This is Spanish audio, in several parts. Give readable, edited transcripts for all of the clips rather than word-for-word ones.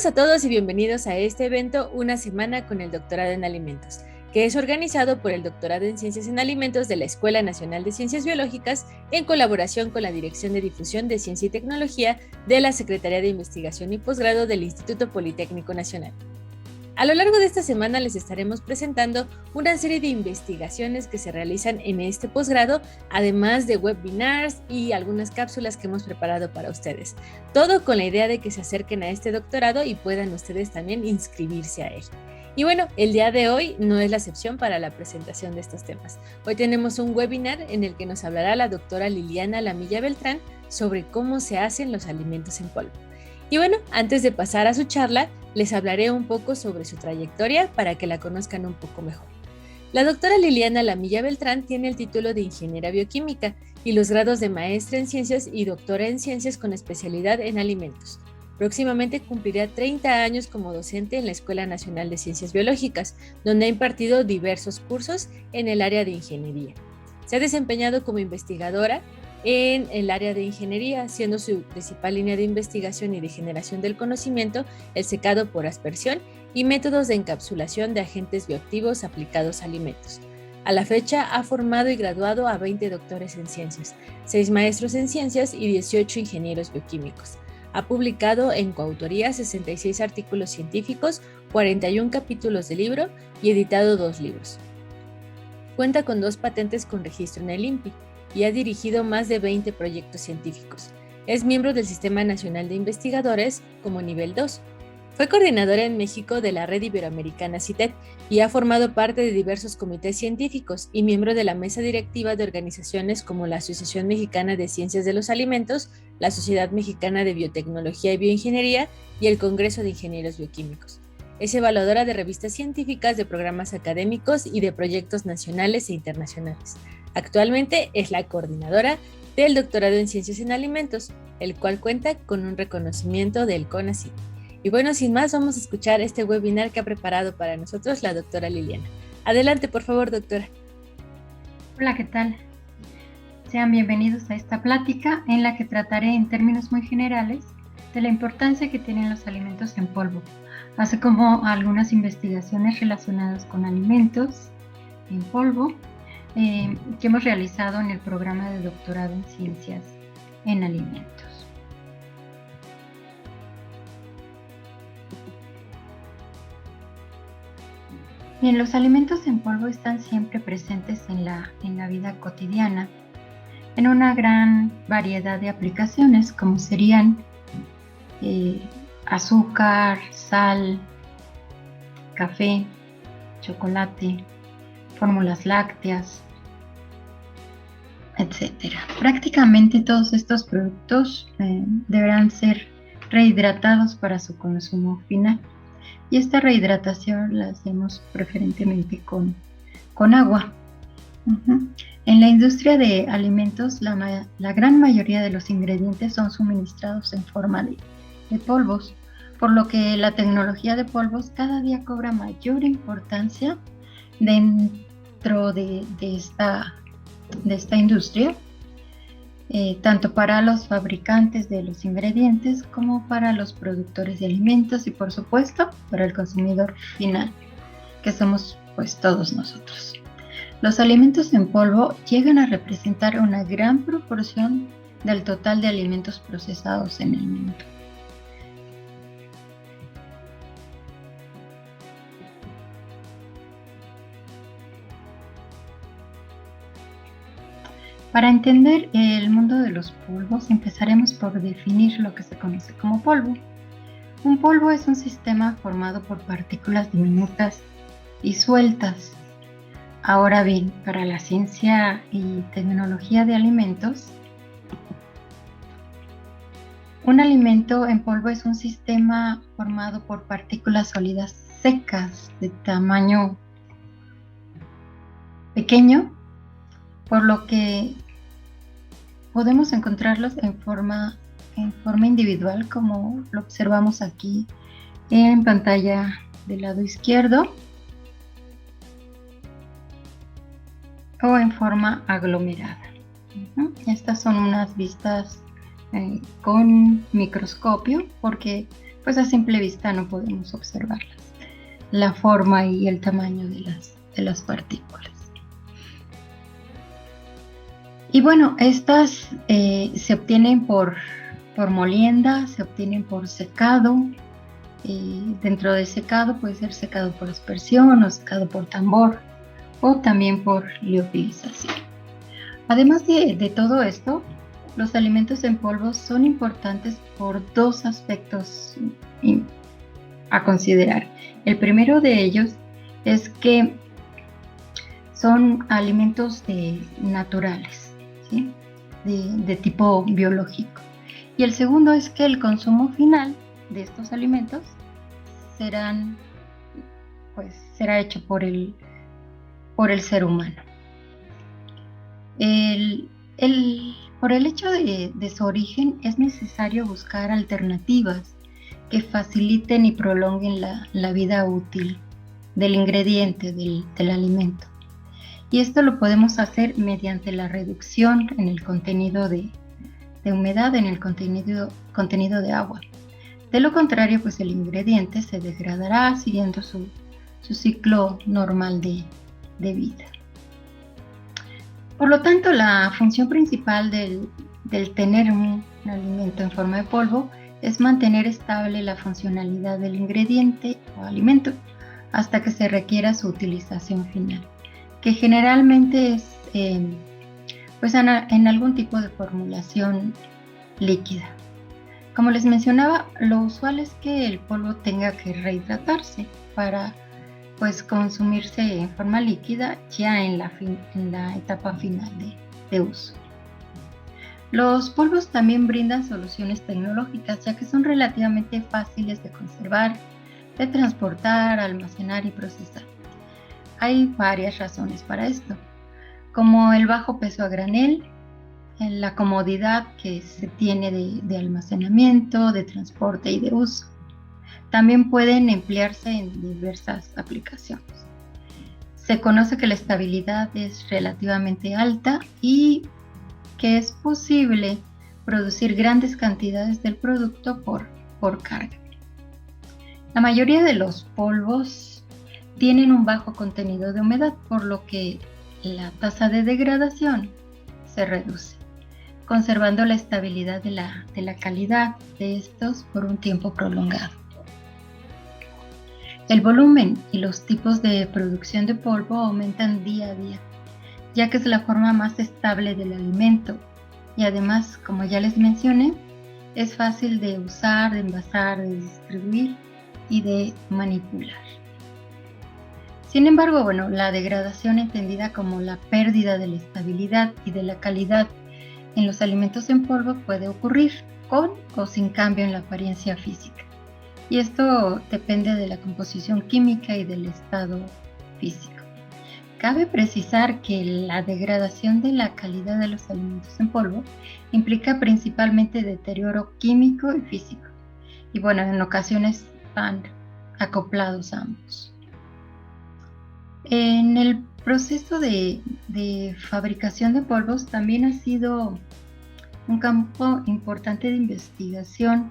a todos y bienvenidos a este evento Una Semana con el Doctorado en Alimentos, que es organizado por el Doctorado en Ciencias en Alimentos de la Escuela Nacional de Ciencias Biológicas en colaboración con la Dirección de Difusión de Ciencia y Tecnología de la Secretaría de Investigación y Posgrado del Instituto Politécnico Nacional. A lo largo de esta semana les estaremos presentando una serie de investigaciones que se realizan en este posgrado, además de webinars y algunas cápsulas que hemos preparado para ustedes. Todo con la idea de que se acerquen a este doctorado y puedan ustedes también inscribirse a él. Y bueno, el día de hoy no es la excepción para la presentación de estos temas. Hoy tenemos un webinar en el que nos hablará la doctora Liliana Lamilla Beltrán sobre cómo se hacen los alimentos en polvo. Y bueno, antes de pasar a su charla, les hablaré un poco sobre su trayectoria para que la conozcan un poco mejor. La doctora Liliana Lamilla Beltrán tiene el título de ingeniera bioquímica y los grados de maestra en ciencias y doctora en ciencias con especialidad en alimentos. Próximamente cumplirá 30 años como docente en la Escuela Nacional de Ciencias Biológicas, donde ha impartido diversos cursos en el área de ingeniería. Se ha desempeñado como investigadora en el área de ingeniería, siendo su principal línea de investigación y de generación del conocimiento el secado por aspersión y métodos de encapsulación de agentes bioactivos aplicados a alimentos. A la fecha ha formado y graduado a 20 doctores en ciencias, 6 maestros en ciencias y 18 ingenieros bioquímicos. Ha publicado en coautoría 66 artículos científicos, 41 capítulos de libro y editado 2 libros. Cuenta con 2 patentes con registro en el INPI y ha dirigido más de 20 proyectos científicos. Es miembro del Sistema Nacional de Investigadores como nivel 2. Fue coordinadora en México de la Red Iberoamericana CITED y ha formado parte de diversos comités científicos y miembro de la mesa directiva de organizaciones como la Asociación Mexicana de Ciencias de los Alimentos, la Sociedad Mexicana de Biotecnología y Bioingeniería y el Congreso de Ingenieros Bioquímicos. Es evaluadora de revistas científicas, de programas académicos y de proyectos nacionales e internacionales. Actualmente es la coordinadora del Doctorado en Ciencias en Alimentos, el cual cuenta con un reconocimiento del CONACYT. Y bueno, sin más, vamos a escuchar este webinar que ha preparado para nosotros la doctora Liliana. Adelante, por favor, doctora. Hola, ¿qué tal? Sean bienvenidos a esta plática en la que trataré en términos muy generales de la importancia que tienen los alimentos en polvo, así como algunas investigaciones relacionadas con alimentos en polvo que hemos realizado en el programa de doctorado en ciencias en alimentos. Bien, los alimentos en polvo están siempre presentes en la vida cotidiana, en una gran variedad de aplicaciones, como serían azúcar, sal, café, chocolate, fórmulas lácteas, etcétera. Prácticamente todos estos productos deberán ser rehidratados para su consumo final. Y esta rehidratación la hacemos preferentemente con agua. En la industria de alimentos, la gran mayoría de los ingredientes son suministrados en forma de polvos, por lo que la tecnología de polvos cada día cobra mayor importancia dentro de esta industria, tanto para los fabricantes de los ingredientes como para los productores de alimentos y, por supuesto, para el consumidor final, que somos pues todos nosotros. Los alimentos en polvo llegan a representar una gran proporción del total de alimentos procesados en el mundo. Para entender el mundo de los polvos, empezaremos por definir lo que se conoce como polvo. Un polvo es un sistema formado por partículas diminutas y sueltas. Ahora bien, para la ciencia y tecnología de alimentos, un alimento en polvo es un sistema formado por partículas sólidas secas de tamaño pequeño, por lo que podemos encontrarlos en forma individual, como lo observamos aquí en pantalla del lado izquierdo, o en forma aglomerada. Estas son unas vistas con microscopio, porque pues a simple vista no podemos observarlas, la forma y el tamaño de las partículas. Y bueno, estas se obtienen por molienda, se obtienen por secado. Dentro del secado puede ser secado por aspersión o secado por tambor o también por liofilización. Además de todo esto, los alimentos en polvo son importantes por dos aspectos a considerar. El primero de ellos es que son alimentos naturales, ¿sí? de tipo biológico. Y el segundo es que el consumo final de estos alimentos será hecho por el ser humano. Por el hecho de su origen es necesario buscar alternativas que faciliten y prolonguen la vida útil del ingrediente del alimento. Y esto lo podemos hacer mediante la reducción en el contenido de humedad, en el contenido de agua. De lo contrario, pues el ingrediente se degradará siguiendo su ciclo normal de vida. Por lo tanto, la función principal del tener un alimento en forma de polvo es mantener estable la funcionalidad del ingrediente o alimento hasta que se requiera su utilización final, que generalmente es en algún tipo de formulación líquida. Como les mencionaba, lo usual es que el polvo tenga que rehidratarse para consumirse en forma líquida ya en la etapa final de uso. Los polvos también brindan soluciones tecnológicas, ya que son relativamente fáciles de conservar, de transportar, almacenar y procesar. Hay varias razones para esto, como el bajo peso a granel, la comodidad que se tiene de almacenamiento, de transporte y de uso. También pueden emplearse en diversas aplicaciones. Se conoce que la estabilidad es relativamente alta y que es posible producir grandes cantidades del producto por carga. La mayoría de los polvos tienen un bajo contenido de humedad, por lo que la tasa de degradación se reduce, conservando la estabilidad de la calidad de estos por un tiempo prolongado. El volumen y los tipos de producción de polvo aumentan día a día, ya que es la forma más estable del alimento y además, como ya les mencioné, es fácil de usar, de envasar, de distribuir y de manipular. Sin embargo, la degradación entendida como la pérdida de la estabilidad y de la calidad en los alimentos en polvo puede ocurrir con o sin cambio en la apariencia física. Y esto depende de la composición química y del estado físico. Cabe precisar que la degradación de la calidad de los alimentos en polvo implica principalmente deterioro químico y físico. Y en ocasiones van acoplados ambos. En el proceso de fabricación de polvos también ha sido un campo importante de investigación.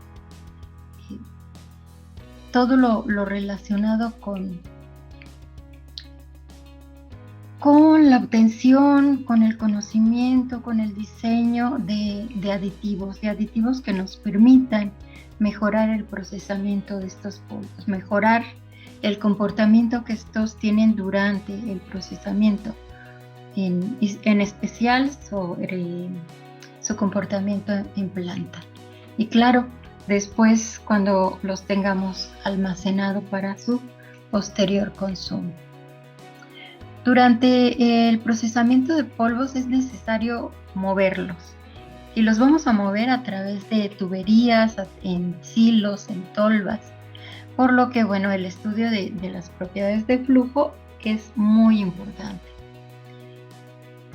Todo lo relacionado con la obtención, con el conocimiento, con el diseño de aditivos que nos permitan mejorar el procesamiento de estos polvos, mejorar el comportamiento que estos tienen durante el procesamiento, en especial sobre su comportamiento en planta. Y claro, después cuando los tengamos almacenado para su posterior consumo. Durante el procesamiento de polvos es necesario moverlos y los vamos a mover a través de tuberías, en silos, en tolvas, por lo que el estudio de las propiedades de flujo es muy importante.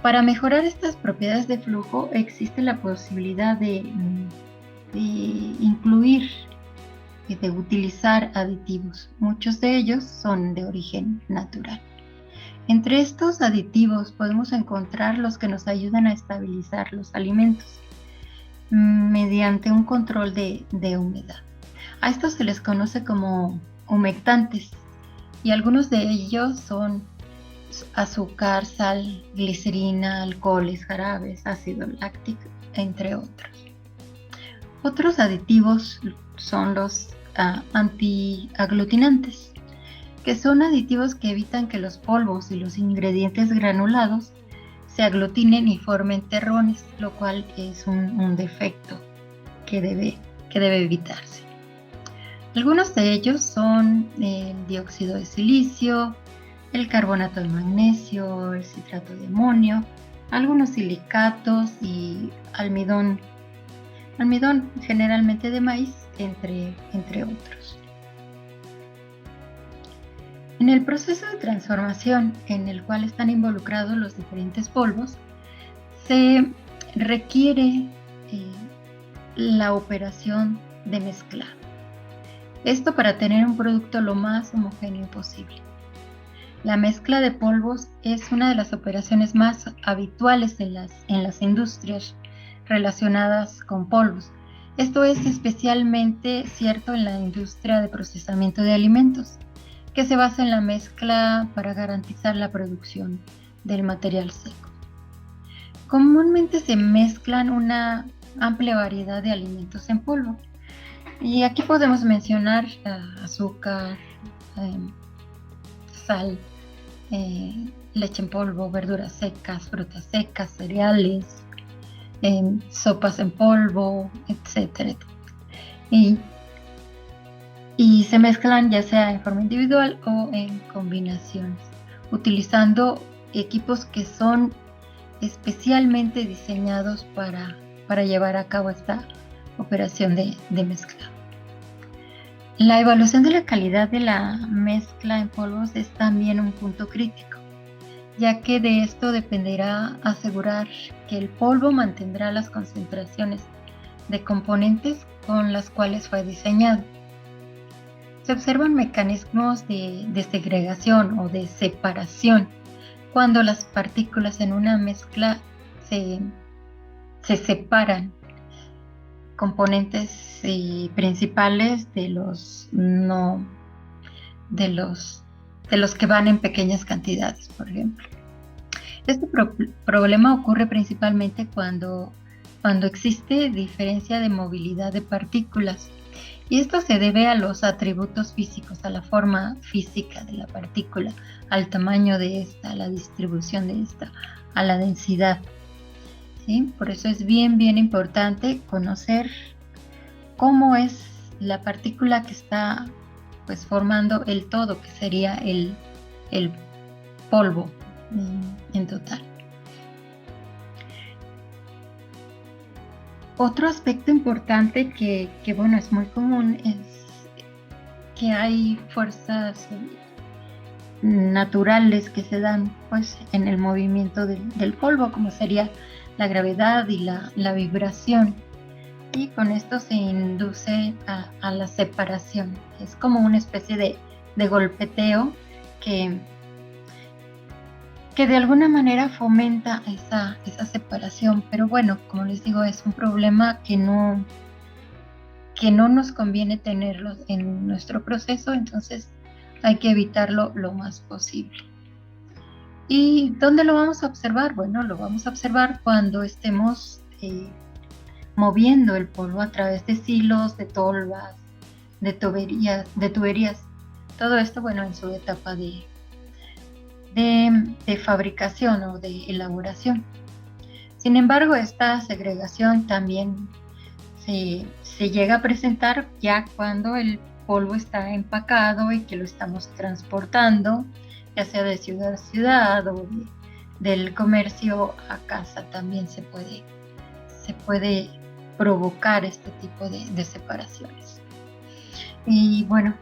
Para mejorar estas propiedades de flujo existe la posibilidad de incluir y de utilizar aditivos. Muchos de ellos son de origen natural. Entre estos aditivos podemos encontrar los que nos ayudan a estabilizar los alimentos mediante un control de humedad. A estos se les conoce como humectantes y algunos de ellos son azúcar, sal, glicerina, alcoholes, jarabes, ácido láctico, entre otros. Otros aditivos son los antiaglutinantes, que son aditivos que evitan que los polvos y los ingredientes granulados se aglutinen y formen terrones, lo cual es un defecto que debe evitarse. Algunos de ellos son el dióxido de silicio, el carbonato de magnesio, el citrato de amonio, algunos silicatos y almidón generalmente de maíz, entre otros. En el proceso de transformación en el cual están involucrados los diferentes polvos, se requiere la operación de mezclado. Esto para tener un producto lo más homogéneo posible. La mezcla de polvos es una de las operaciones más habituales en las industrias relacionadas con polvos. Esto es especialmente cierto en la industria de procesamiento de alimentos, que se basa en la mezcla para garantizar la producción del material seco. Comúnmente se mezclan una amplia variedad de alimentos en polvo. Y aquí podemos mencionar azúcar, sal, leche en polvo, verduras secas, frutas secas, cereales, sopas en polvo, etcétera. Y se mezclan ya sea en forma individual o en combinaciones, utilizando equipos que son especialmente diseñados para llevar a cabo esta operación de mezclado. La evaluación de la calidad de la mezcla en polvos es también un punto crítico, ya que de esto dependerá asegurar que el polvo mantendrá las concentraciones de componentes con las cuales fue diseñado. Se observan mecanismos de segregación o de separación cuando las partículas en una mezcla se separan, componentes principales de los que van en pequeñas cantidades, por ejemplo. Este problema ocurre principalmente cuando existe diferencia de movilidad de partículas, y esto se debe a los atributos físicos, a la forma física de la partícula, al tamaño de esta, a la distribución de esta, a la densidad. ¿Sí? Por eso es bien importante conocer cómo es la partícula que está pues formando el todo, que sería el polvo en total. Otro aspecto importante que bueno, es muy común es que hay fuerzas naturales que se dan pues en el movimiento del polvo, como sería la gravedad y la vibración, y con esto se induce a la separación. Es como una especie de golpeteo que de alguna manera fomenta esa separación, pero bueno, como les digo, es un problema que no nos conviene tenerlo en nuestro proceso, entonces hay que evitarlo lo más posible. ¿Y dónde lo vamos a observar? Bueno, lo vamos a observar cuando estemos moviendo el polvo a través de silos, de tolvas, de tuberías. Todo esto, bueno, en su etapa de fabricación o de elaboración. Sin embargo, esta segregación también se llega a presentar ya cuando el polvo está empacado y que lo estamos transportando, ya sea de ciudad a ciudad o del comercio a casa. También se puede provocar este tipo de separaciones. Y bueno,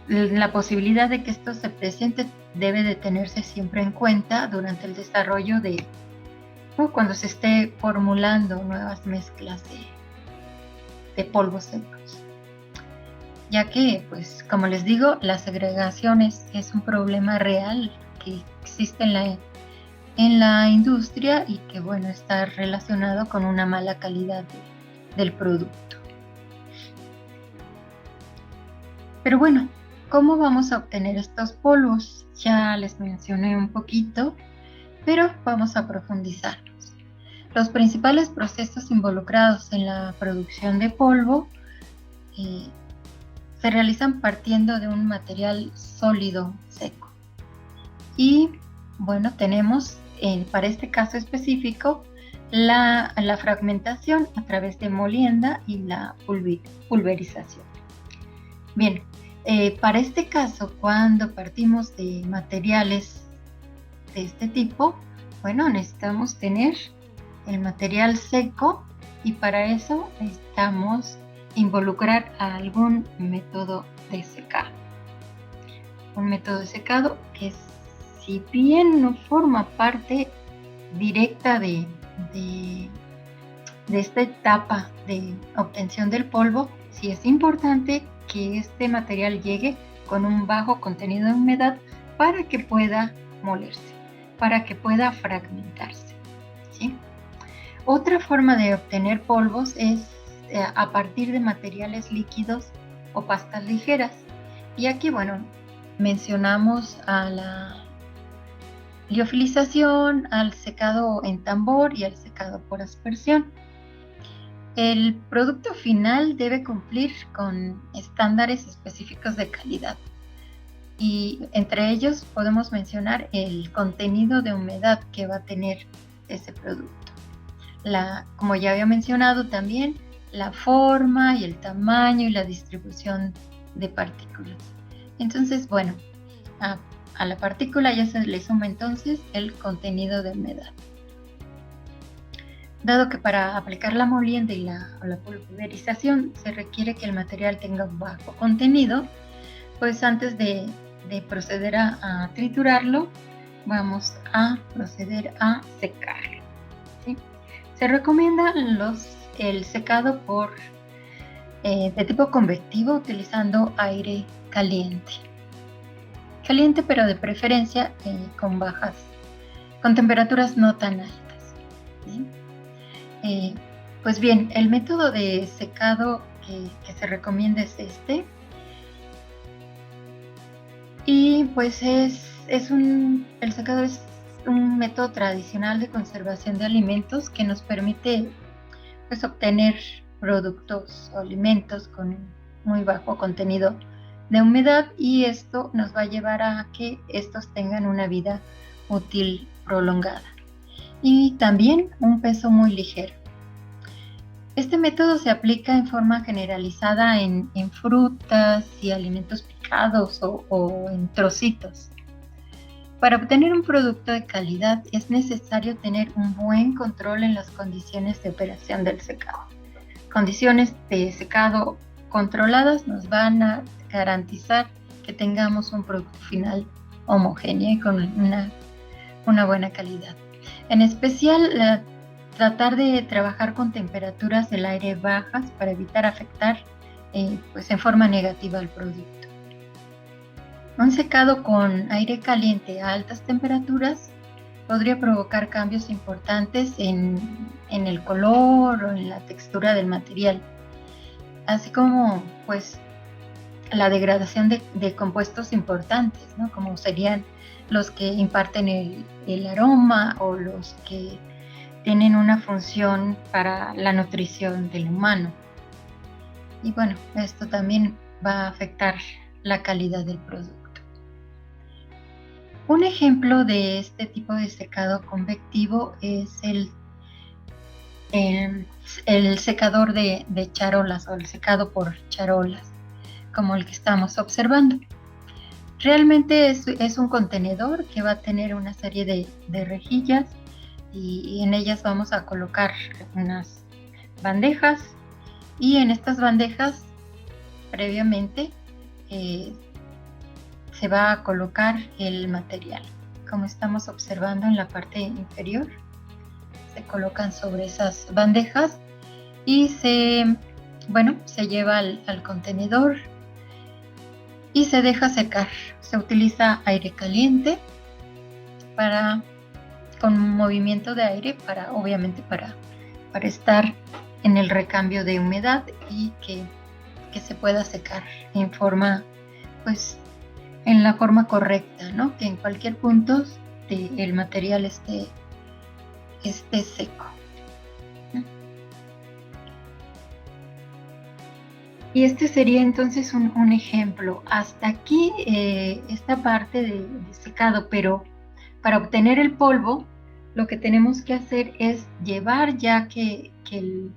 la posibilidad de que esto se presente debe de tenerse siempre en cuenta durante el desarrollo cuando se esté formulando nuevas mezclas de polvos secos, ya que, pues, como les digo, la segregación es un problema real que existe en la industria y que, bueno, está relacionado con una mala calidad del producto. Pero bueno, ¿cómo vamos a obtener estos polvos? Ya les mencioné un poquito, pero vamos a profundizarlos. Los principales procesos involucrados en la producción de polvo se realizan partiendo de un material sólido seco. Y bueno, tenemos para este caso específico la fragmentación a través de molienda y la pulverización. Bien, para este caso, cuando partimos de materiales de este tipo, bueno, necesitamos tener el material seco y para eso necesitamos involucrar a algún método de secado. Un método de secado que, si bien no forma parte directa de esta etapa de obtención del polvo, sí es importante que este material llegue con un bajo contenido de humedad para que pueda molerse, para que pueda fragmentarse, ¿sí? Otra forma de obtener polvos es a partir de materiales líquidos o pastas ligeras. Y aquí, bueno, mencionamos a la liofilización, al secado en tambor y al secado por aspersión. El producto final debe cumplir con estándares específicos de calidad y entre ellos podemos mencionar el contenido de humedad que va a tener ese producto. Como ya había mencionado también, la forma y el tamaño y la distribución de partículas. Entonces, bueno, a la partícula ya se le suma entonces el contenido de humedad. Dado que para aplicar la molienda y la pulverización se requiere que el material tenga un bajo contenido, pues antes de proceder a triturarlo, vamos a proceder a secarlo, ¿sí? Se recomienda el secado de tipo convectivo utilizando aire caliente. Caliente, pero de preferencia con temperaturas no tan altas, ¿sí? Pues bien, el método de secado que se recomienda es este. Y pues el secado es un método tradicional de conservación de alimentos que nos permite pues obtener productos o alimentos con muy bajo contenido de humedad, y esto nos va a llevar a que estos tengan una vida útil prolongada y también un peso muy ligero. Este método se aplica en forma generalizada en frutas y alimentos picados o en trocitos. Para obtener un producto de calidad es necesario tener un buen control en las condiciones de operación del secado. Condiciones de secado controladas nos van a garantizar que tengamos un producto final homogéneo y con una buena calidad. En especial, tratar de trabajar con temperaturas del aire bajas para evitar afectar pues en forma negativa al producto. Un secado con aire caliente a altas temperaturas podría provocar cambios importantes en el color o en la textura del material, así como pues la degradación de compuestos importantes, ¿no? Como serían los que imparten el aroma o los que tienen una función para la nutrición del humano. Y bueno, esto también va a afectar la calidad del producto. Un ejemplo de este tipo de secado convectivo es el secador de charolas o el secado por charolas, como el que estamos observando. Realmente es un contenedor que va a tener una serie de rejillas y en ellas vamos a colocar unas bandejas, y en estas bandejas previamente se va a colocar el material, como estamos observando en la parte inferior. Se colocan sobre esas bandejas y se lleva al contenedor y se deja secar. Se utiliza aire caliente con movimiento de aire obviamente para estar en el recambio de humedad y que que se pueda secar en forma, pues, en la forma correcta, ¿no? Que en cualquier punto el material esté seco. Y este sería entonces un ejemplo. Hasta aquí esta parte de secado, pero para obtener el polvo, lo que tenemos que hacer es llevar, ya que el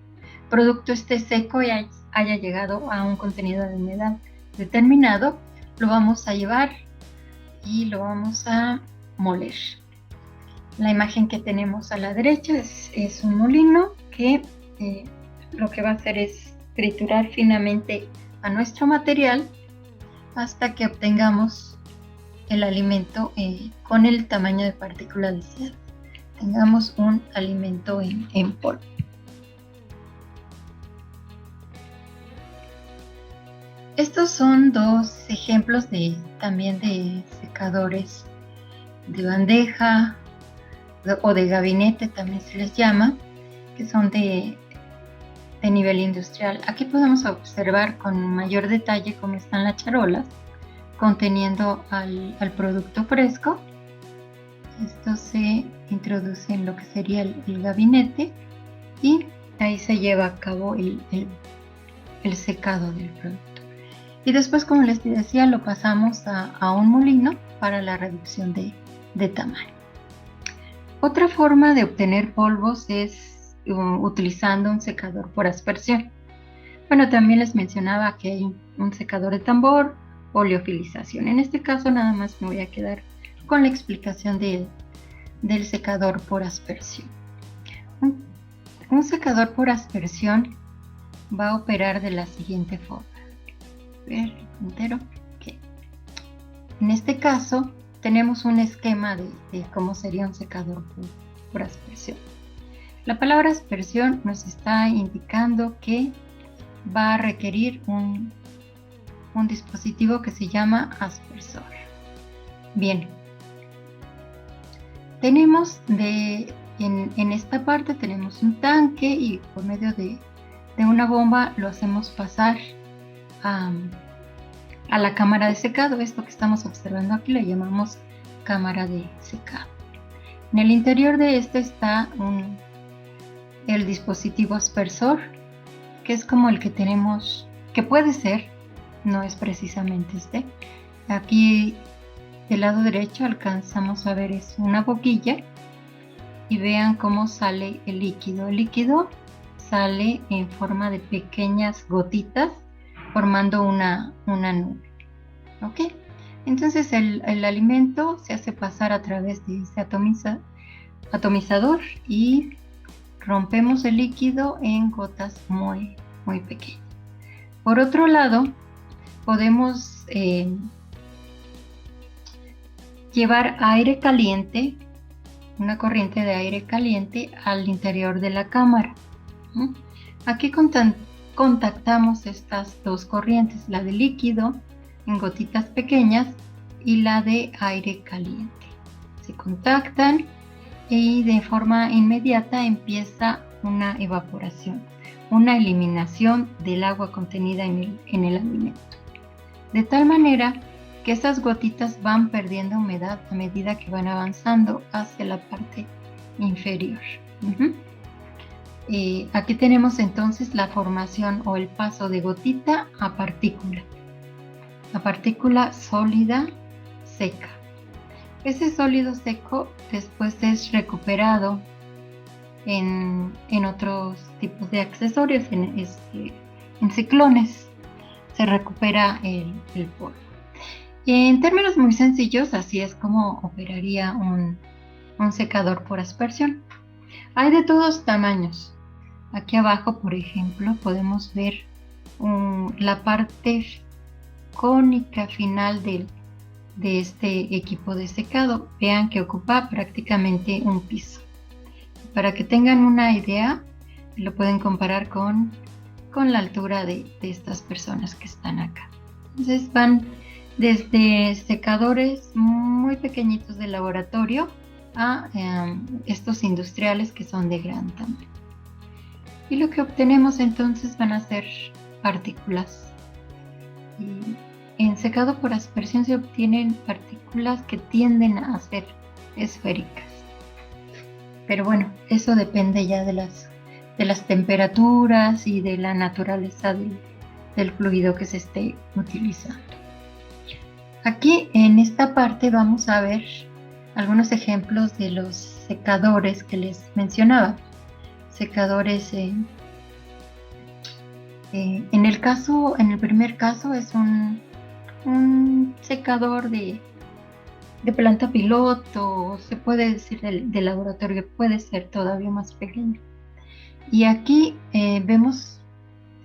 producto esté seco y haya llegado a un contenido de humedad determinado, lo vamos a llevar y lo vamos a moler. La imagen que tenemos a la derecha es un molino que lo que va a hacer es triturar finamente a nuestro material hasta que obtengamos el alimento con el tamaño de partícula deseada. Tengamos un alimento en polvo. Estos son dos ejemplos también de secadores de bandeja o de gabinete, también se les llama, que son de nivel industrial. Aquí podemos observar con mayor detalle cómo están las charolas conteniendo al producto fresco. Esto se introduce en lo que sería el gabinete y ahí se lleva a cabo el secado del producto. Y después, como les decía, lo pasamos a un molino para la reducción de tamaño. Otra forma de obtener polvos es utilizando un secador por aspersión. Bueno, también les mencionaba que hay un secador de tambor o liofilización. En este caso nada más me voy a quedar con la explicación del secador por aspersión. Un secador por aspersión va a operar de la siguiente forma. Ver, entero. Okay. En este caso tenemos un esquema de cómo sería un secador por aspersión. La palabra aspersión nos está indicando que va a requerir un dispositivo que se llama aspersor. Bien, tenemos en esta parte tenemos un tanque y por medio de una bomba lo hacemos pasar a la cámara de secado. Esto que estamos observando aquí lo llamamos cámara de secado. En el interior de este está el dispositivo aspersor, que es como el que tenemos, que puede ser, no es precisamente este. Aquí del lado derecho alcanzamos a ver es una boquilla y vean cómo sale el líquido. El líquido sale en forma de pequeñas gotitas formando una nube. ¿Ok? Entonces el alimento se hace pasar a través de ese atomizador y rompemos el líquido en gotas muy, muy pequeñas. Por otro lado, podemos llevar aire caliente, una corriente de aire caliente al interior de la cámara. Aquí contactamos estas dos corrientes, la de líquido en gotitas pequeñas y la de aire caliente. Se contactan y de forma inmediata empieza una evaporación, una eliminación del agua contenida en el alimento. De tal manera que esas gotitas van perdiendo humedad a medida que van avanzando hacia la parte inferior. Aquí tenemos entonces la formación o el paso de gotita a partícula sólida seca. Ese sólido seco después es recuperado en otros tipos de accesorios, en ciclones se recupera el polvo. En términos muy sencillos, así es como operaría un secador por aspersión. Hay de todos tamaños. Aquí abajo, por ejemplo, podemos ver la parte cónica final de este equipo de secado. Vean que ocupa prácticamente un piso. Para que tengan una idea, lo pueden comparar con la altura de estas personas que están acá. Entonces van desde secadores muy pequeñitos de laboratorio a estos industriales que son de gran tamaño. Y lo que obtenemos entonces van a ser partículas en secado por aspersión se obtienen partículas que tienden a ser esféricas. Pero bueno, eso depende ya de las temperaturas y de la naturaleza del fluido que se esté utilizando. Aquí en esta parte vamos a ver algunos ejemplos de los secadores que les mencionaba. Secadores, en el primer caso es un secador de planta piloto, se puede decir de laboratorio, puede ser todavía más pequeño. Y aquí vemos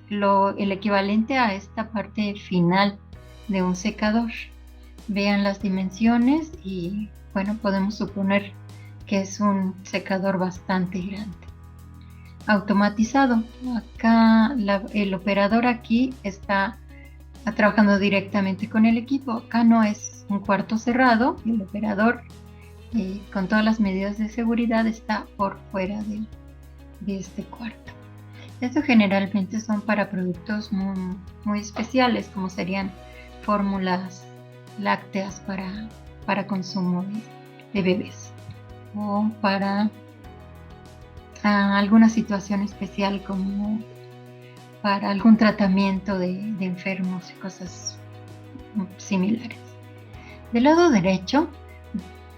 el equivalente a esta parte final de un secador. Vean las dimensiones y bueno, podemos suponer que es un secador bastante grande. Automatizado. Acá el operador aquí está trabajando directamente con el equipo. Acá no es un cuarto cerrado. El operador, con todas las medidas de seguridad, está por fuera de este cuarto. Esto generalmente son para productos muy, muy especiales, como serían fórmulas lácteas para consumo de bebés, o para alguna situación especial, como para algún tratamiento de enfermos y cosas similares. Del lado derecho,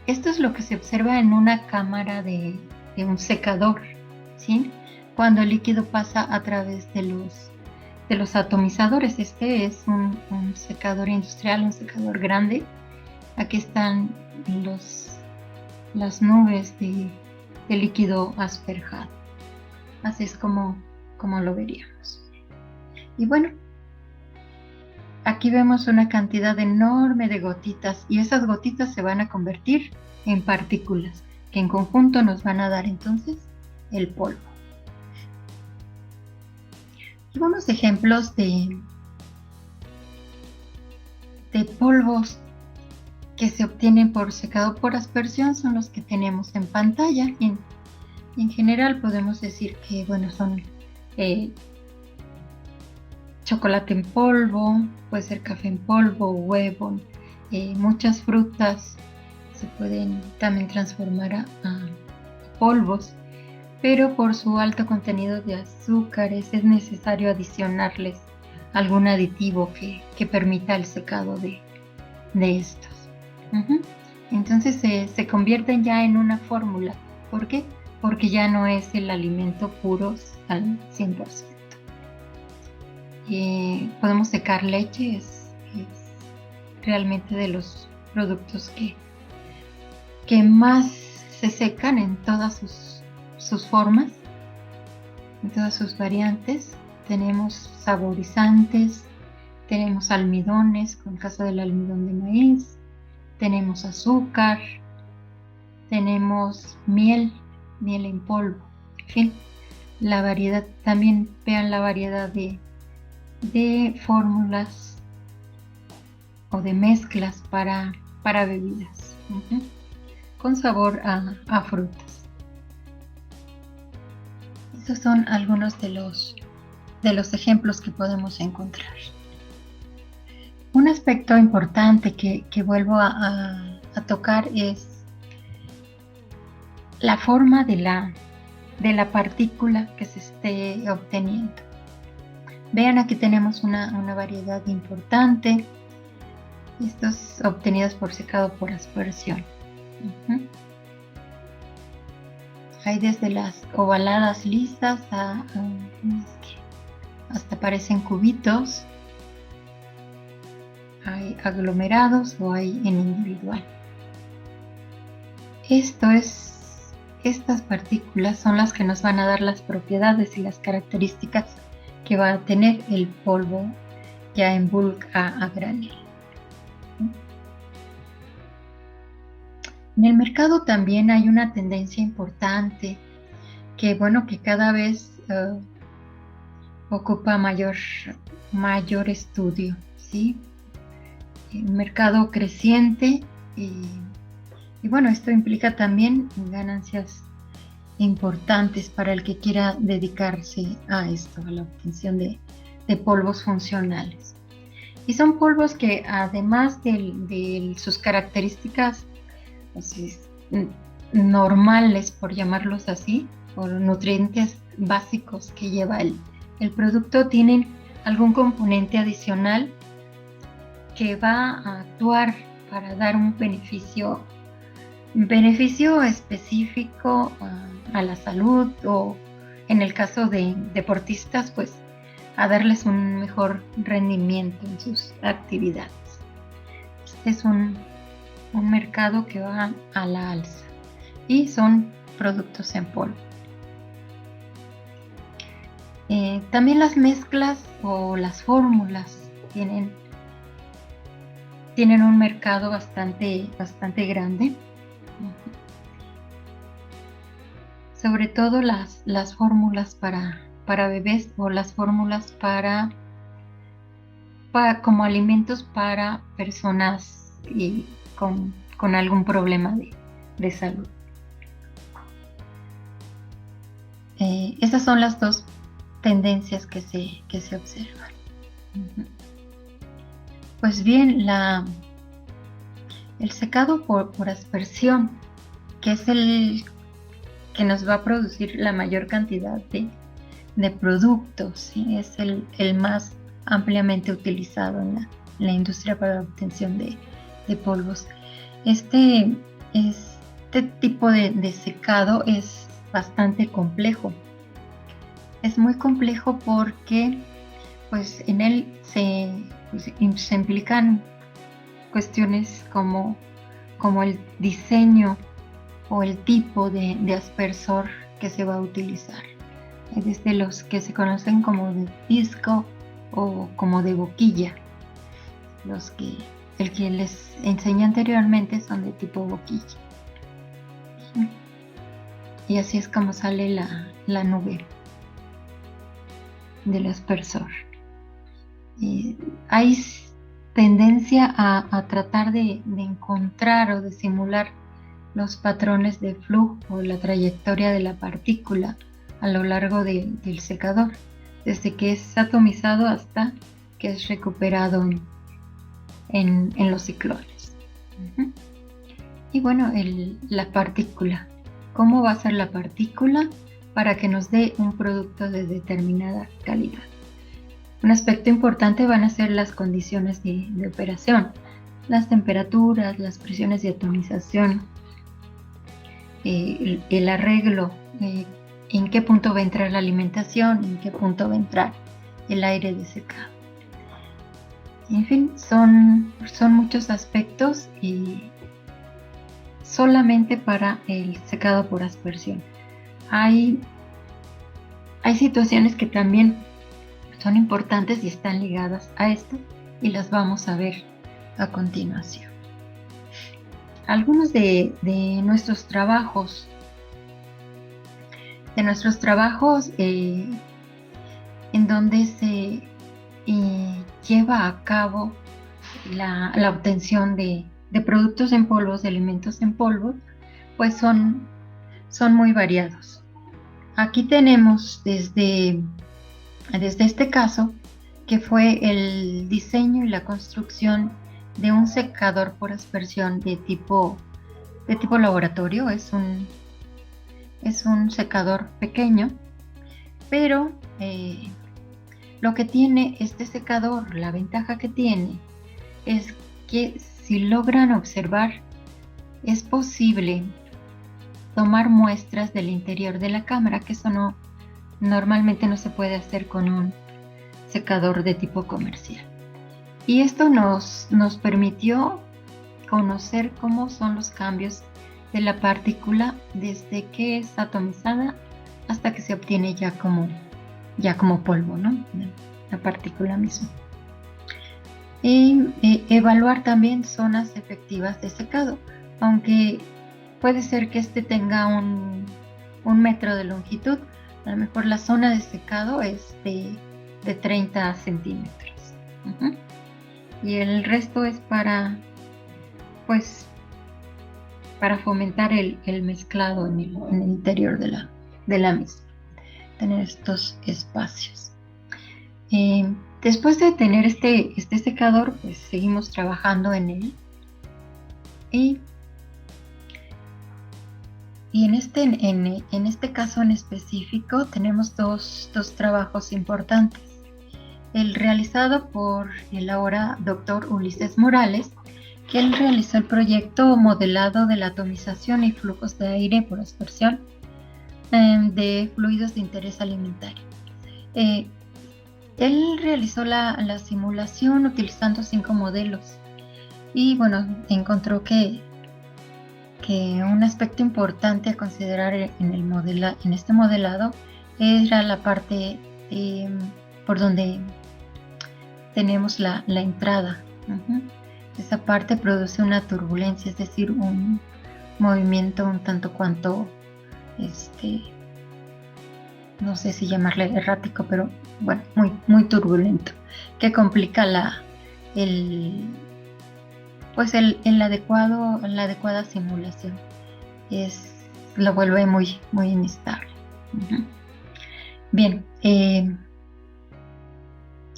esto es lo que se observa en una cámara de un secador, ¿sí? Cuando el líquido pasa a través de los atomizadores. Este es un secador industrial, un secador grande. Aquí están las nubes de líquido asperjado. Así es como lo veríamos. Y bueno, aquí vemos una cantidad enorme de gotitas, y esas gotitas se van a convertir en partículas que en conjunto nos van a dar entonces el polvo. Algunos ejemplos de polvos que se obtienen por secado por aspersión son los que tenemos en pantalla. En general podemos decir que bueno, son chocolate en polvo, puede ser café en polvo, huevo, muchas frutas se pueden también transformar a polvos, pero por su alto contenido de azúcares es necesario adicionarles algún aditivo que permita el secado de estos. Entonces se convierten ya en una fórmula. ¿Por qué? Porque ya no es el alimento puro al 100%. Podemos secar leche, es realmente de los productos que más se secan en todas sus formas, en todas sus variantes. Tenemos saborizantes, tenemos almidones, con el caso del almidón de maíz, tenemos azúcar, tenemos miel en polvo, en fin, la variedad. También vean la variedad de fórmulas o de mezclas para bebidas, con sabor a frutas. Estos son algunos de los ejemplos que podemos encontrar. Un aspecto importante que vuelvo a tocar es la forma de la partícula que se esté obteniendo. Vean, aquí tenemos una variedad importante. Estos obtenidos por secado por aspersión. Hay desde las ovaladas lisas hasta parecen cubitos. Hay aglomerados o hay en individual. Estas partículas son las que nos van a dar las propiedades y las características que va a tener el polvo ya en bulk a granel. En el mercado también hay una tendencia importante que cada vez ocupa mayor estudio, ¿sí? Un mercado creciente y bueno, esto implica también ganancias importantes para el que quiera dedicarse a esto, a la obtención de polvos funcionales. Y son polvos que además de sus características pues, normales, por llamarlos así, por nutrientes básicos que lleva el producto, tienen algún componente adicional que va a actuar para dar un beneficio específico a la salud, o en el caso de deportistas, pues a darles un mejor rendimiento en sus actividades. Este es un mercado que va a la alza y son productos en polvo. También las mezclas o las fórmulas tienen un mercado bastante grande. Sobre todo las fórmulas para bebés, o las fórmulas para como alimentos para personas con algún problema de salud. Esas son las dos tendencias que se observan. Pues bien, el secado por aspersión, que es el que nos va a producir la mayor cantidad de productos, ¿sí? Es el más ampliamente utilizado en la industria para la obtención de polvos. Este tipo de secado es bastante complejo. Es muy complejo porque pues en él se implican cuestiones como el diseño o el tipo de aspersor que se va a utilizar. Desde los que se conocen como de disco o como de boquilla. El que les enseñé anteriormente son de tipo boquilla. Y así es como sale la nube del aspersor. Hay tendencia a tratar de encontrar o de simular los patrones de flujo o la trayectoria de la partícula a lo largo del secador, desde que es atomizado hasta que es recuperado en los ciclones. Y bueno, la partícula. ¿Cómo va a ser la partícula para que nos dé un producto de determinada calidad? Un aspecto importante van a ser las condiciones de operación, las temperaturas, las presiones de atomización, el arreglo, en qué punto va a entrar la alimentación, en qué punto va a entrar el aire de secado. En fin, son muchos aspectos, y solamente para el secado por aspersión. Hay situaciones que también son importantes y están ligadas a esto, y las vamos a ver a continuación. Algunos de nuestros trabajos, en donde se lleva a cabo la obtención de productos en polvos, de alimentos en polvo, pues son muy variados. Aquí tenemos desde este caso, que fue el diseño y la construcción de un secador por aspersión de tipo laboratorio. Es un secador pequeño, pero lo que tiene este secador, la ventaja que tiene, es que si logran observar, es posible tomar muestras del interior de la cámara, que eso normalmente no se puede hacer con un secador de tipo comercial. Y esto nos permitió conocer cómo son los cambios de la partícula desde que es atomizada hasta que se obtiene ya como polvo, ¿no? La partícula misma. Y evaluar también zonas efectivas de secado, aunque puede ser que este tenga un metro de longitud. A lo mejor la zona de secado es de 30 centímetros. Y el resto es para fomentar el mezclado en el interior de la misma. Tener estos espacios. Después de tener este secador, pues seguimos trabajando en él. Y en este caso en específico tenemos dos trabajos importantes. El realizado por el ahora doctor Ulises Morales, que él realizó el proyecto modelado de la atomización y flujos de aire por aspersión de fluidos de interés alimentario. Él realizó la simulación utilizando 5 modelos y bueno, encontró que un aspecto importante a considerar en este modelado era la parte por donde tenemos la entrada. Esa parte produce una turbulencia, es decir, un movimiento un tanto cuanto, no sé si llamarle errático, pero bueno, muy turbulento, que complica la adecuada simulación. Lo vuelve muy inestable. Bien,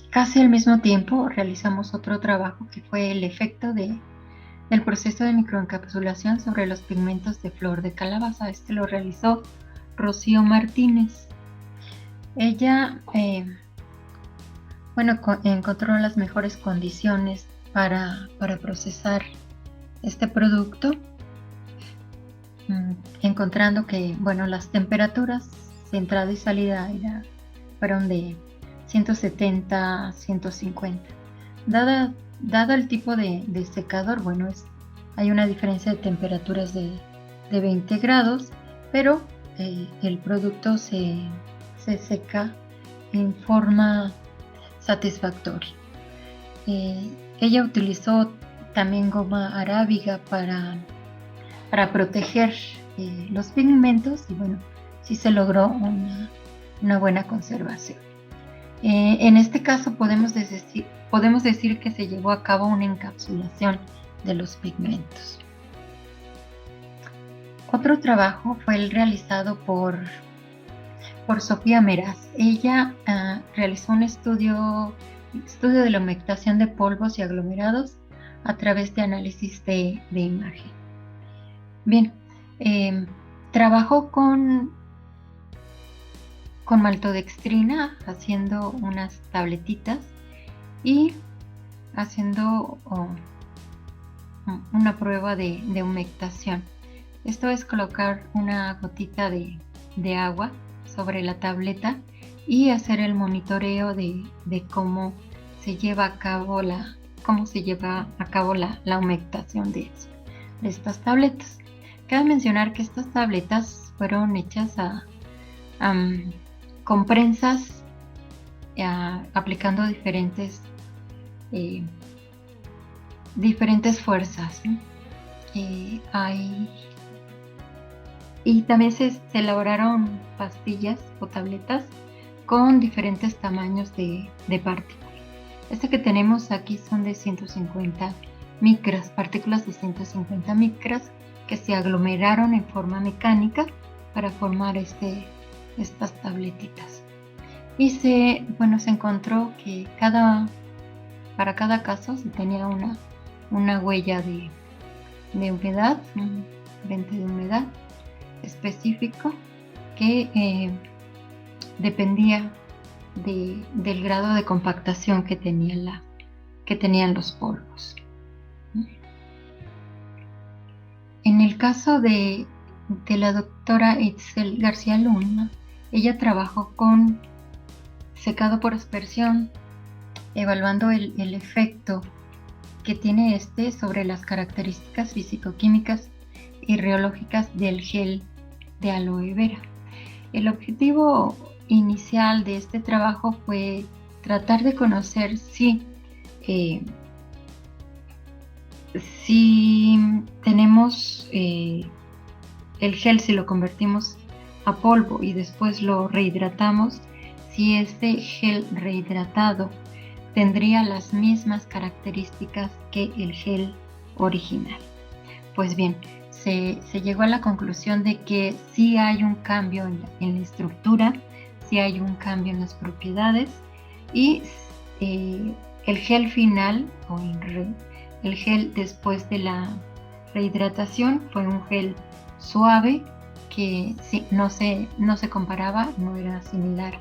casi al mismo tiempo realizamos otro trabajo que fue el efecto del proceso de microencapsulación sobre los pigmentos de flor de calabaza. Lo realizó Rocío Martínez. Ella encontró las mejores condiciones para procesar este producto, encontrando que las temperaturas de entrada y salida fueron de 170 a 150. Dado el tipo de secador, hay una diferencia de temperaturas de 20 grados, pero el producto se seca en forma satisfactoria. Ella utilizó también goma arábiga para proteger los pigmentos y sí se logró una buena conservación. En este caso podemos decir que se llevó a cabo una encapsulación de los pigmentos. Otro trabajo fue el realizado por Sofía Meraz. Ella realizó un estudio de la humectación de polvos y aglomerados a través de análisis de imagen. Bien, trabajó con maltodextrina haciendo unas tabletitas y haciendo una prueba de humectación. Esto es colocar una gotita de agua sobre la tableta y hacer el monitoreo de cómo se lleva a cabo la humectación de estas tabletas. Cabe mencionar que estas tabletas fueron hechas con prensas, aplicando diferentes fuerzas, ¿no? Y también se elaboraron pastillas o tabletas con diferentes tamaños de partículas. Esta que tenemos aquí son de 150 micras, partículas de 150 micras que se aglomeraron en forma mecánica para formar estas tabletitas. Y se encontró que para cada caso se tenía una huella de humedad, un lente de humedad específico que dependía del grado de compactación que tenían los polvos. En el caso de la doctora Itzel García Luna, ella trabajó con secado por aspersión, evaluando el efecto que tiene sobre las características físico-químicas y reológicas del gel de aloe vera. El objetivo inicial de este trabajo fue tratar de conocer si tenemos el gel, si lo convertimos a polvo y después lo rehidratamos, si este gel rehidratado tendría las mismas características que el gel original. Pues bien, se llegó a la conclusión de que sí hay un cambio en la estructura, sí hay un cambio en las propiedades y el gel final o el gel después de la rehidratación fue un gel suave que sí, no se comparaba, no era similar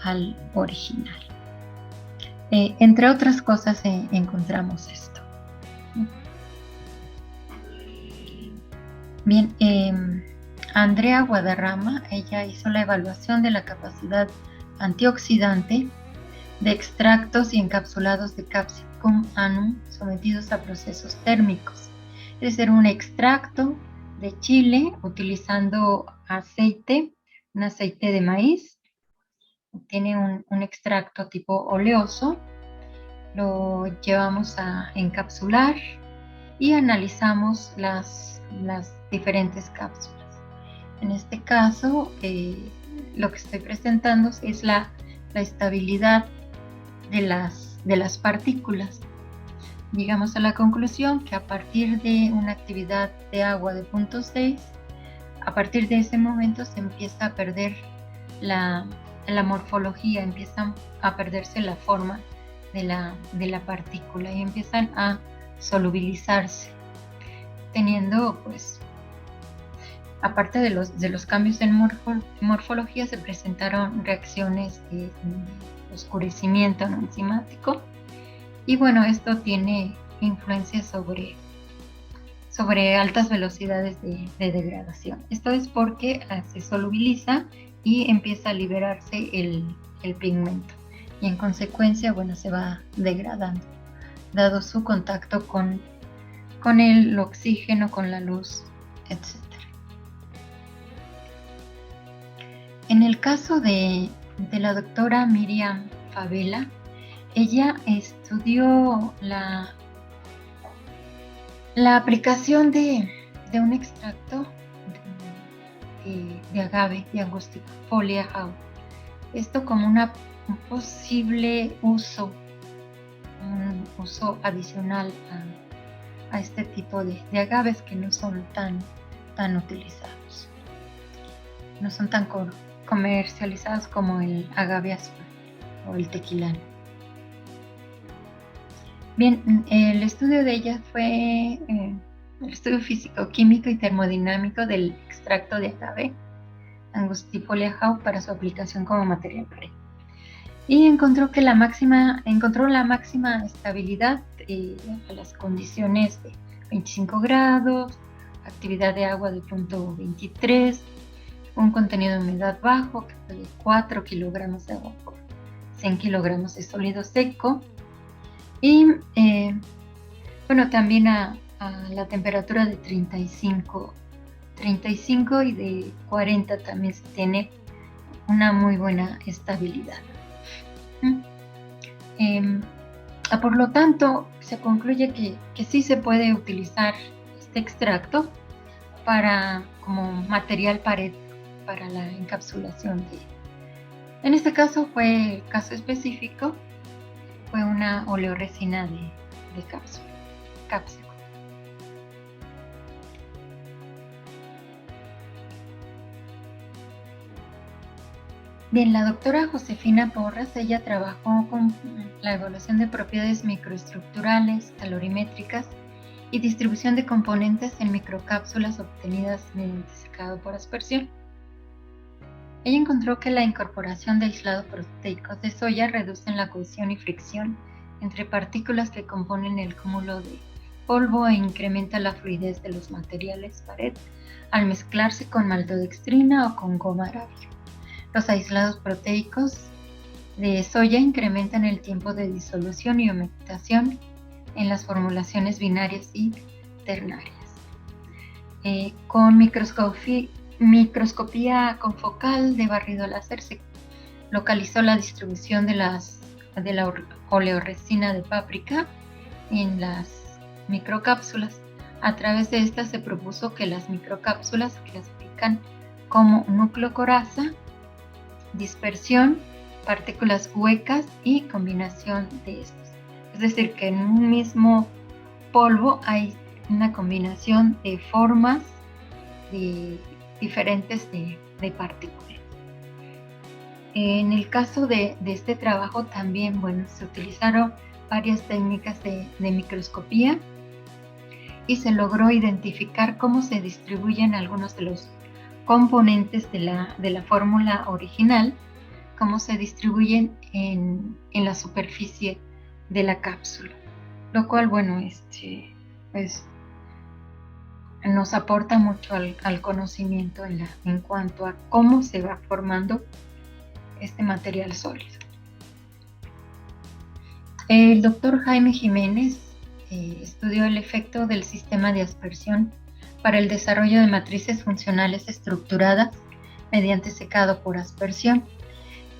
al original. Entre otras cosas encontramos esto. Bien, Andrea Guadarrama, ella hizo la evaluación de la capacidad antioxidante de extractos y encapsulados de Capsicum annum sometidos a procesos térmicos. Es decir, un extracto de chile utilizando aceite, un aceite de maíz. Tiene un extracto tipo oleoso. Lo llevamos a encapsular y analizamos las diferentes cápsulas. En este caso, lo que estoy presentando es la estabilidad de las partículas. Llegamos a la conclusión que a partir de una actividad de agua de 0.6, a partir de ese momento se empieza a perder la morfología, empieza a perderse la forma de la partícula y empiezan a solubilizarse, teniendo, pues, aparte de los cambios en morfología, se presentaron reacciones de oscurecimiento no enzimático. Y bueno, esto tiene influencia sobre altas velocidades de degradación. Esto es porque se solubiliza y empieza a liberarse el pigmento. Y en consecuencia, bueno, se va degradando, dado su contacto con el oxígeno, con la luz, etc. En el caso de la doctora Miriam Favela, ella estudió la aplicación de un extracto de agave, de Angustifolia jau. Esto como un posible uso, un uso adicional a este tipo de agaves que no son tan utilizados. No son tan comercializados como el agave azul o el tequilano. Bien, el estudio de ella fue el estudio físico-químico y termodinámico del extracto de agave Angustifolia jau para su aplicación como material pared. Y encontró la máxima estabilidad a las condiciones de 25 grados, actividad de agua de 0.23, un contenido de humedad bajo que fue de 4 kilogramos de agua por 100 kilogramos de sólido seco. Y bueno, también a la temperatura de 35 y de 40 también se tiene una muy buena estabilidad. Por lo tanto, se concluye que sí se puede utilizar este extracto como material pared para la encapsulación en este caso fue el caso específico, fue una oleoresina de cápsula. Bien, la doctora Josefina Porras, ella trabajó con la evaluación de propiedades microestructurales, calorimétricas y distribución de componentes en microcápsulas obtenidas mediante secado por aspersión. Ella encontró que la incorporación de aislados proteicos de soya reducen la cohesión y fricción entre partículas que componen el cúmulo de polvo e incrementa la fluidez de los materiales pared al mezclarse con maltodextrina o con goma arábiga. Los aislados proteicos de soya incrementan el tiempo de disolución y humectación en las formulaciones binarias y ternarias. Con microscopía confocal de barrido láser se localizó la distribución de la oleoresina de páprica en las microcápsulas. A través de estas se propuso que las microcápsulas se clasifican como núcleo coraza, dispersión, partículas huecas y combinación de estos. Es decir, que en un mismo polvo hay una combinación de formas diferentes de partículas. En el caso de este trabajo también, bueno, se utilizaron varias técnicas de microscopía y se logró identificar cómo se distribuyen algunos de los componentes de la fórmula original, cómo se distribuyen en la superficie de la cápsula, lo cual, bueno, pues nos aporta mucho al conocimiento en cuanto a cómo se va formando este material sólido. El doctor Jaime Jiménez estudió el efecto del sistema de aspersión para el desarrollo de matrices funcionales estructuradas mediante secado por aspersión.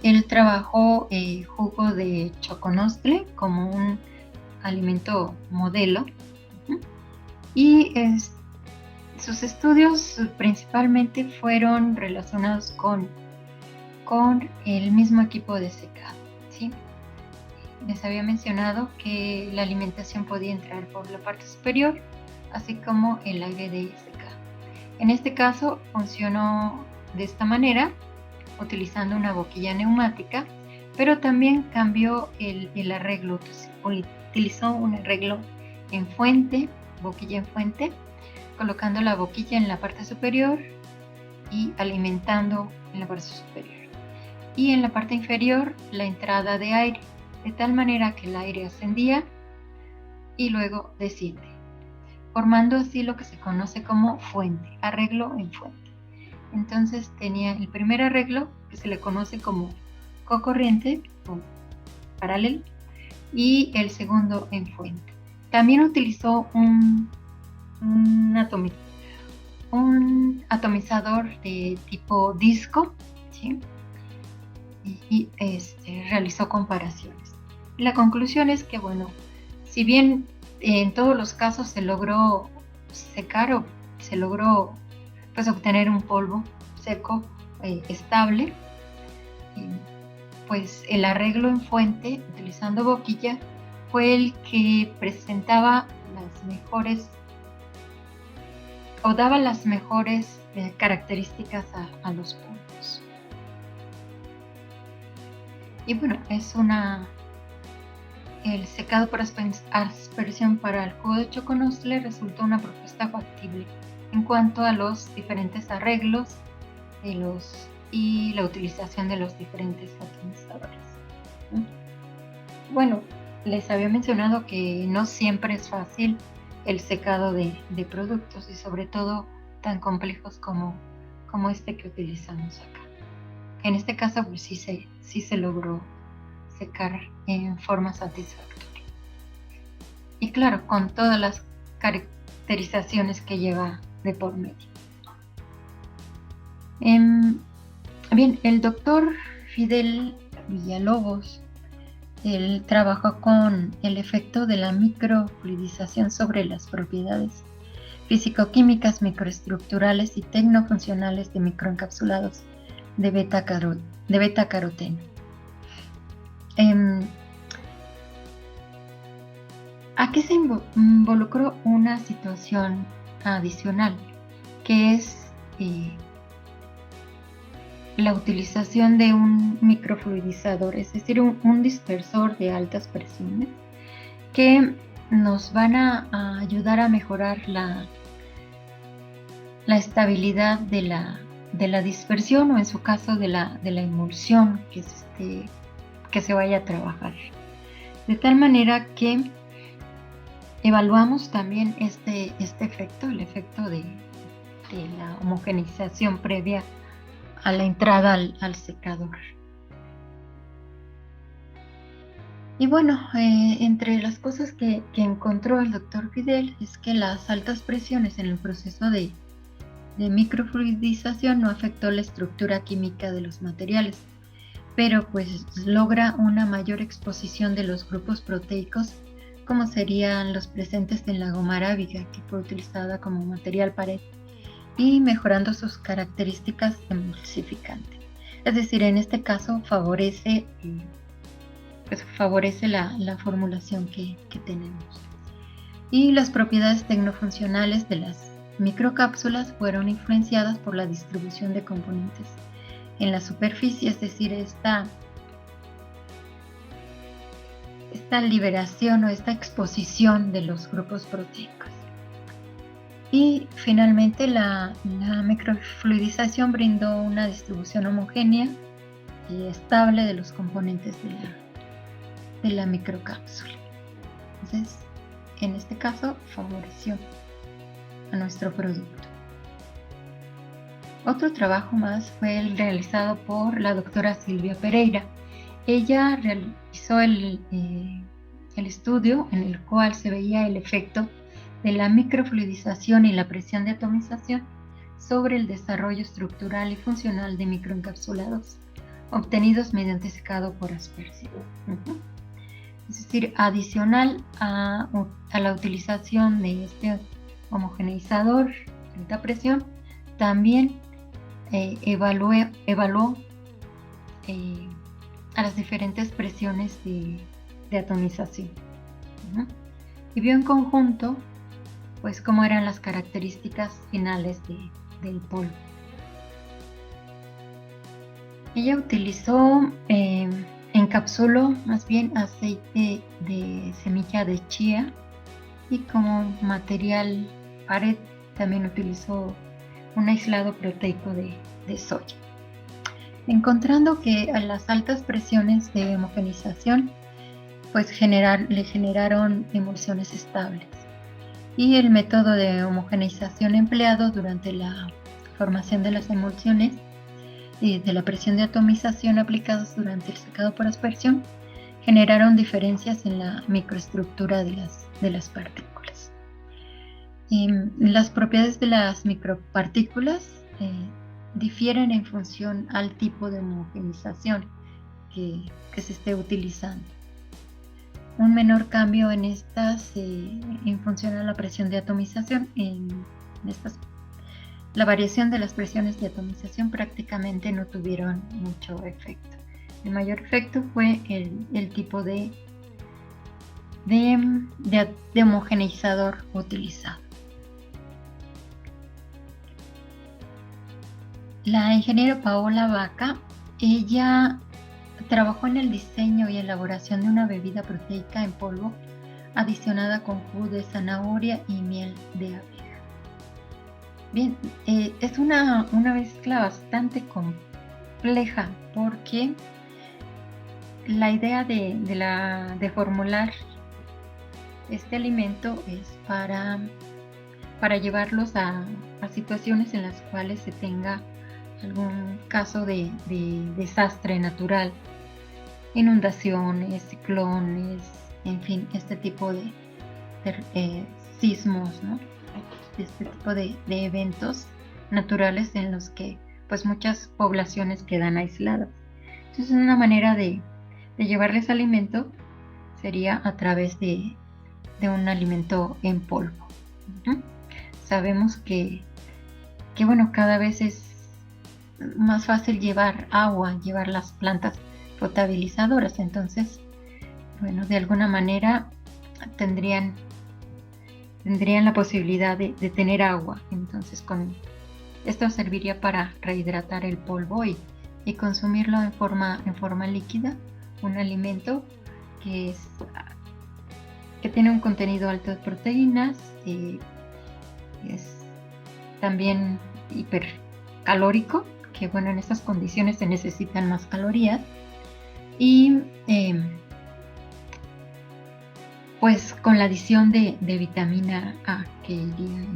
Él trabajó jugo de choconostle como un alimento modelo y sus estudios principalmente fueron relacionados con el mismo equipo de secado, ¿sí? Les había mencionado que la alimentación podía entrar por la parte superior, así como el aire de secado. En este caso funcionó de esta manera, utilizando una boquilla neumática, pero también cambió el arreglo. Utilizó un arreglo en fuente, boquilla en fuente, colocando la boquilla en la parte superior y alimentando en la parte superior. Y en la parte inferior la entrada de aire, de tal manera que el aire ascendía y luego desciende, formando así lo que se conoce como fuente, arreglo en fuente. Entonces tenía el primer arreglo, que se le conoce como cocorriente o paralelo, y el segundo en fuente. También utilizó un atomizador de tipo disco, ¿sí? Y realizó comparaciones. La conclusión es que, bueno, si bien en todos los casos se logró secar o se logró pues obtener un polvo seco estable, pues el arreglo en fuente utilizando boquilla fue el que presentaba las mejores o daba las mejores características a los polvos. Y bueno, el secado por aspersión para el jugo de choconostle resultó una propuesta factible en cuanto a los diferentes arreglos y la utilización de los diferentes atomizadores. Bueno, les había mencionado que no siempre es fácil el secado de productos y sobre todo tan complejos como este que utilizamos acá. En este caso, pues sí se logró secar en forma satisfactoria. Y claro, con todas las caracterizaciones que lleva de por medio. Bien, el doctor Fidel Villalobos, él trabajó con el efecto de la microfluidización sobre las propiedades físico-químicas, microestructurales y tecnofuncionales de microencapsulados de beta-caroteno. Aquí se involucró una situación adicional, que es la utilización de un microfluidizador, es decir, un dispersor de altas presiones que nos van a ayudar a mejorar la estabilidad de la dispersión o en su caso de la emulsión que se vaya a trabajar. De tal manera que evaluamos también este efecto, el efecto de la homogeneización previa a la entrada al secador. Y bueno, entre las cosas que encontró el doctor Fidel es que las altas presiones en el proceso de microfluidización no afectó la estructura química de los materiales, pero pues logra una mayor exposición de los grupos proteicos, como serían los presentes en la goma arábiga, que fue utilizada como material pared, y mejorando sus características emulsificantes. Es decir, en este caso favorece la formulación que tenemos. Y las propiedades tecnofuncionales de las microcápsulas fueron influenciadas por la distribución de componentes en la superficie, es decir, esta liberación o esta exposición de los grupos proteicos. Y finalmente la microfluidización brindó una distribución homogénea y estable de los componentes de la microcápsula. Entonces, en este caso, favoreció a nuestro producto. Otro trabajo más fue el realizado por la doctora Silvia Pereira. Ella realizó el estudio en el cual se veía el efecto de la microfluidización y la presión de atomización sobre el desarrollo estructural y funcional de microencapsulados obtenidos mediante secado por aspersión. Es decir, adicional a la utilización de este homogeneizador de alta presión, también evaluó a las diferentes presiones de atomización. Y vio en conjunto pues cómo eran las características finales del polvo. Ella utilizó, encapsuló más bien aceite de semilla de chía, y como material pared también utilizó un aislado proteico de soya, encontrando que a las altas presiones de homogenización pues le generaron emulsiones estables, y el método de homogeneización empleado durante la formación de las emulsiones y de la presión de atomización aplicadas durante el secado por aspersión generaron diferencias en la microestructura de las partículas. Las propiedades de las micropartículas difieren en función al tipo de homogenización que se esté utilizando. Un menor cambio en estas en función a la presión de atomización, la variación de las presiones de atomización prácticamente no tuvieron mucho efecto. El mayor efecto fue el tipo de homogeneizador utilizado. La ingeniera Paola Vaca, ella trabajó en el diseño y elaboración de una bebida proteica en polvo adicionada con jugo de zanahoria y miel de abeja. Bien, es una mezcla bastante compleja, porque la idea de formular este alimento es para llevarlos a situaciones en las cuales se tenga algún caso de desastre natural, inundaciones, ciclones, en fin, este tipo de sismos, ¿no? Este tipo de eventos naturales en los que pues muchas poblaciones quedan aisladas. Entonces, una manera de llevarles alimento sería a través de un alimento en polvo. Sabemos que bueno, cada vez es más fácil llevar agua, llevar las plantas potabilizadoras. Entonces, bueno, de alguna manera tendrían la posibilidad de tener agua. Entonces, esto serviría para rehidratar el polvo y consumirlo en forma líquida, un alimento que tiene un contenido alto de proteínas, es también hipercalórico, que bueno, en estas condiciones se necesitan más calorías, y pues con la adición de vitamina A que iría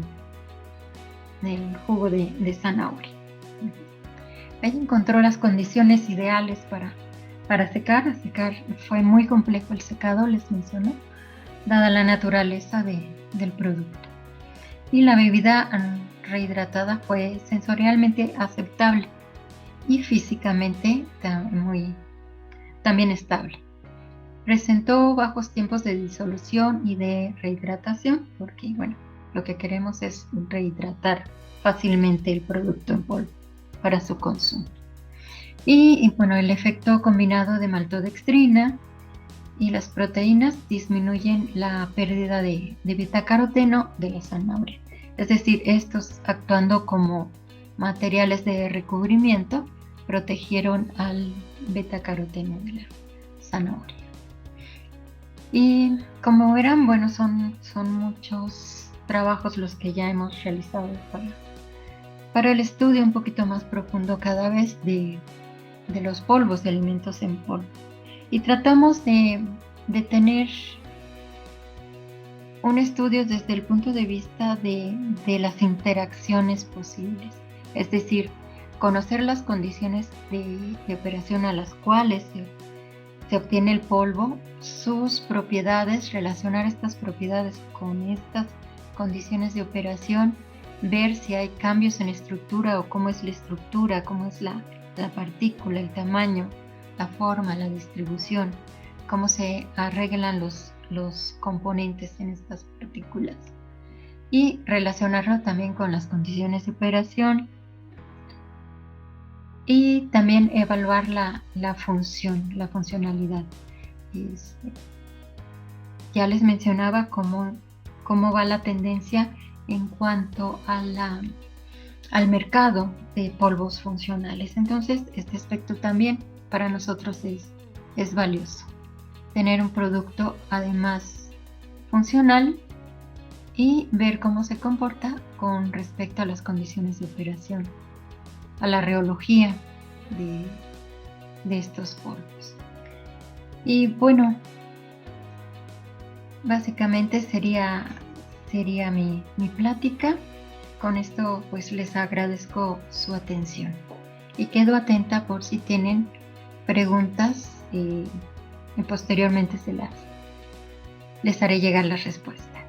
en el jugo de zanahoria. Ella encontró las condiciones ideales para secar. A secar fue muy complejo el secado, les menciono, dada la naturaleza del producto. Y la bebida rehidratada fue sensorialmente aceptable y físicamente también estable. Presentó bajos tiempos de disolución y de rehidratación, porque bueno, lo que queremos es rehidratar fácilmente el producto en polvo para su consumo. Y bueno, el efecto combinado de maltodextrina y las proteínas disminuyen la pérdida de betacaroteno de la zanahoria. Es decir, estos actuando como materiales de recubrimiento protegieron al betacaroteno de la zanahoria. Y como verán, bueno, son muchos trabajos los que ya hemos realizado para el estudio un poquito más profundo cada vez de los polvos, de alimentos en polvo. Y tratamos de tener un estudio desde el punto de vista de las interacciones posibles, es decir, conocer las condiciones de operación a las cuales se obtiene el polvo, sus propiedades, relacionar estas propiedades con estas condiciones de operación, ver si hay cambios en estructura o cómo es la estructura, cómo es la partícula, el tamaño, la forma, la distribución, cómo se arreglan los componentes en estas partículas, y relacionarlo también con las condiciones de operación, y también evaluar la funcionalidad. Ya les mencionaba cómo va la tendencia en cuanto al mercado de polvos funcionales. Entonces, este aspecto también para nosotros es valioso. Tener un producto además funcional y ver cómo se comporta con respecto a las condiciones de operación, a la reología de estos polvos. Y bueno, básicamente sería mi plática. Con esto pues les agradezco su atención y quedo atenta por si tienen preguntas y posteriormente les haré llegar las respuestas.